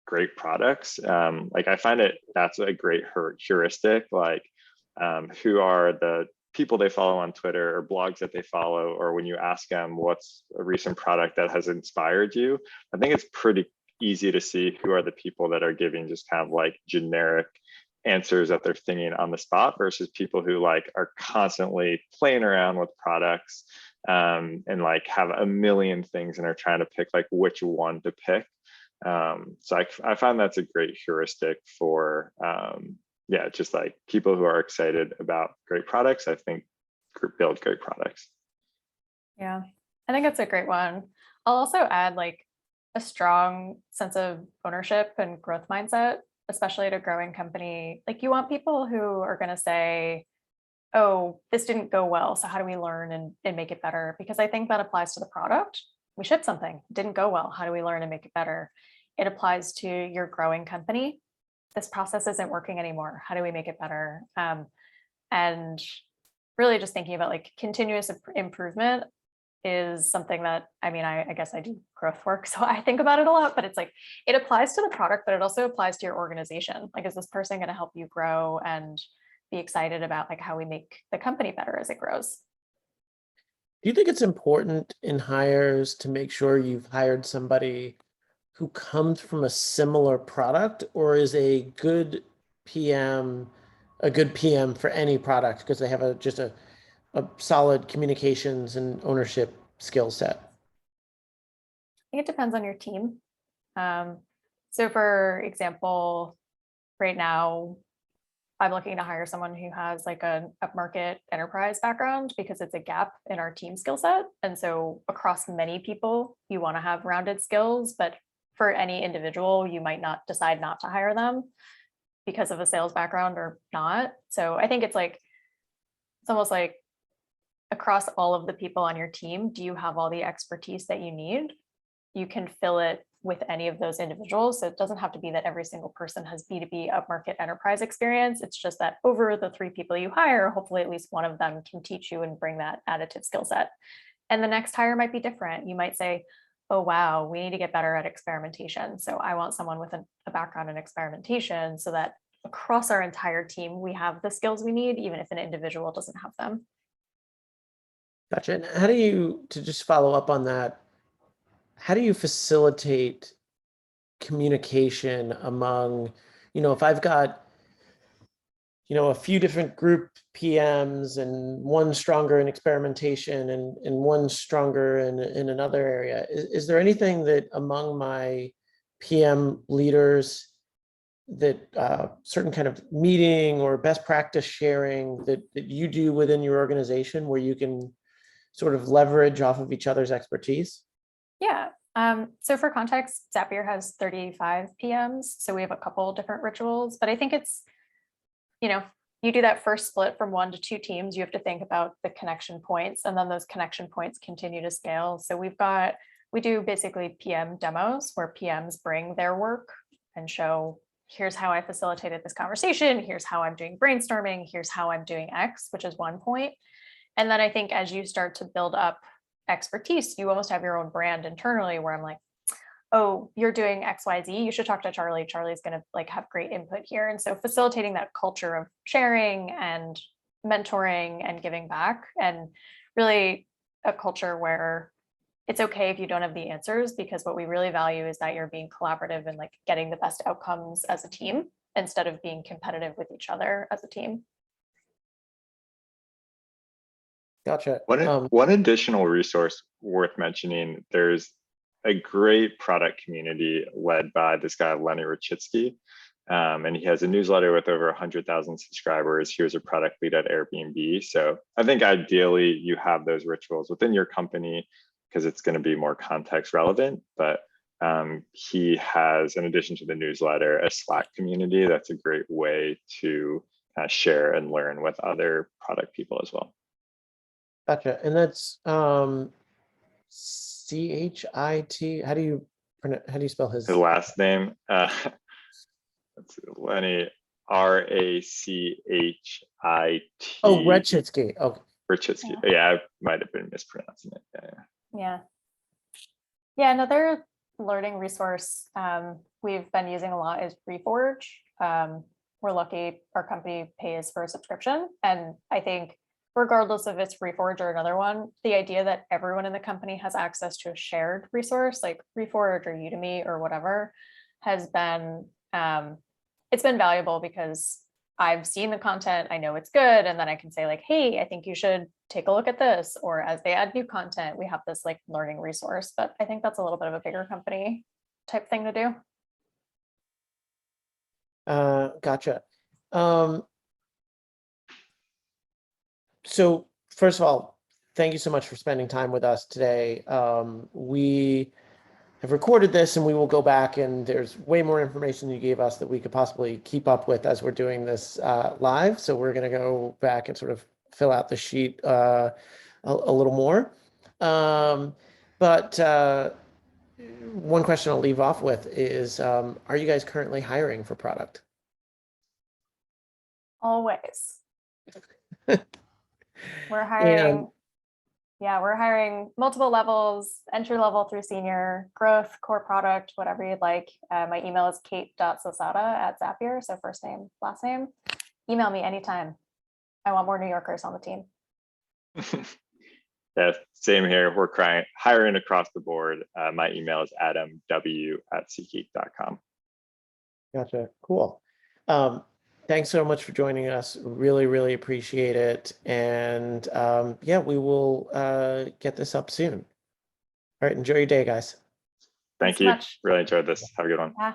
great products. Like I find that's a great heuristic. Like who are the people they follow on Twitter or blogs that they follow, or when you ask them what's a recent product that has inspired you, I think it's pretty easy to see who are the people that are giving just kind of like generic answers that they're thinking on the spot versus people who like are constantly playing around with products and like have a million things and are trying to pick like which one to pick. So I find that's a great heuristic for yeah, just like people who are excited about great products, I think build great products. Yeah, I think it's a great one. I'll also add like a strong sense of ownership and growth mindset, especially at a growing company. Like you want people who are going to say, oh, this didn't go well, so how do we learn and make it better? Because I think that applies to the product. We shipped something, didn't go well. How do we learn and make it better? It applies to your growing company. This process isn't working anymore. How do we make it better? And really just thinking about like continuous improvement is something that, I mean, I guess I do growth work, so I think about it a lot, but it's like, it applies to the product, but it also applies to your organization. Like, is this person going to help you grow and be excited about like how we make the company better as it grows? Do you think it's important in hires to make sure you've hired somebody who comes from a similar product, or is a good PM for any product because they have just a solid communications and ownership skill set? I think it depends on your team. So for example, right now, I'm looking to hire someone who has like an upmarket enterprise background because it's a gap in our team skill set. And so across many people, you want to have rounded skills, but for any individual, you might not decide not to hire them because of a sales background or not. So I think it's almost like across all of the people on your team, do you have all the expertise that you need? You can fill it with any of those individuals. So it doesn't have to be that every single person has B2B upmarket enterprise experience. It's just that over the 3 people you hire, hopefully at least one of them can teach you and bring that additive skill set. And the next hire might be different. You might say, oh, wow, we need to get better at experimentation. So I want someone with a background in experimentation so that across our entire team, we have the skills we need, even if an individual doesn't have them. Gotcha. And how do you, to just follow up on that, how do you facilitate communication among, if I've got, a few different group PMs and one stronger in experimentation and one stronger in another area, is there anything that among my PM leaders that certain kind of meeting or best practice sharing that you do within your organization where you can sort of leverage off of each other's expertise? Yeah. So for context, Zapier has 35 PMs. So we have a couple different rituals, but I think it's, you do that first split from 1 to 2 teams, you have to think about the connection points, and then those connection points continue to scale. So we do basically PM demos where PMs bring their work and show, here's how I facilitated this conversation. Here's how I'm doing brainstorming. Here's how I'm doing X, which is one point. And then I think as you start to build up expertise, you almost have your own brand internally where I'm like, oh, you're doing XYZ, you should talk to Charlie. Charlie's going to like have great input here. And so facilitating that culture of sharing and mentoring and giving back, and really a culture where it's okay if you don't have the answers, because what we really value is that you're being collaborative and like getting the best outcomes as a team instead of being competitive with each other as a team. Gotcha. One additional resource worth mentioning, there's a great product community led by this guy, Lenny Rachitsky. And he has a newsletter with over 100,000 subscribers. He was a product lead at Airbnb. So I think ideally you have those rituals within your company because it's going to be more context relevant. But he has, in addition to the newsletter, a Slack community. That's a great way to share and learn with other product people as well. Gotcha. And that's CHIT. How do you spell his His last name? Let's see, Lenny, RACHIT. Oh, Rechitsky. Okay. Rachitsky. Yeah, I might have been mispronouncing it. Yeah, another learning resource we've been using a lot is Reforge. We're lucky our company pays for a subscription. And I think regardless if it's Reforge or another one, the idea that everyone in the company has access to a shared resource like Reforge or Udemy or whatever has been, it's been valuable because I've seen the content, I know it's good, and then I can say like, hey, I think you should take a look at this. Or as they add new content, we have this like learning resource. But I think that's a little bit of a bigger company type thing to do. Gotcha. So first of all, thank you so much for spending time with us today. We have recorded this and we will go back, and there's way more information you gave us that we could possibly keep up with as we're doing this live. So we're going to go back and sort of fill out the sheet a little more. But one question I'll leave off with is, are you guys currently hiring for product? Always. We're hiring. Yeah, we're hiring multiple levels, entry level through senior, growth, core product, whatever you'd like. My email is kate.zasada@Zapier. So first name, last name. Email me anytime. I want more New Yorkers on the team. Yeah, same here. We're hiring across the board. My email is adamw@SeatGeek.com. Gotcha. Cool. Thanks so much for joining us. Really, really appreciate it. And yeah, we will get this up soon. All right. Enjoy your day, guys. Thank you. Really enjoyed this. Have a good one. Yeah.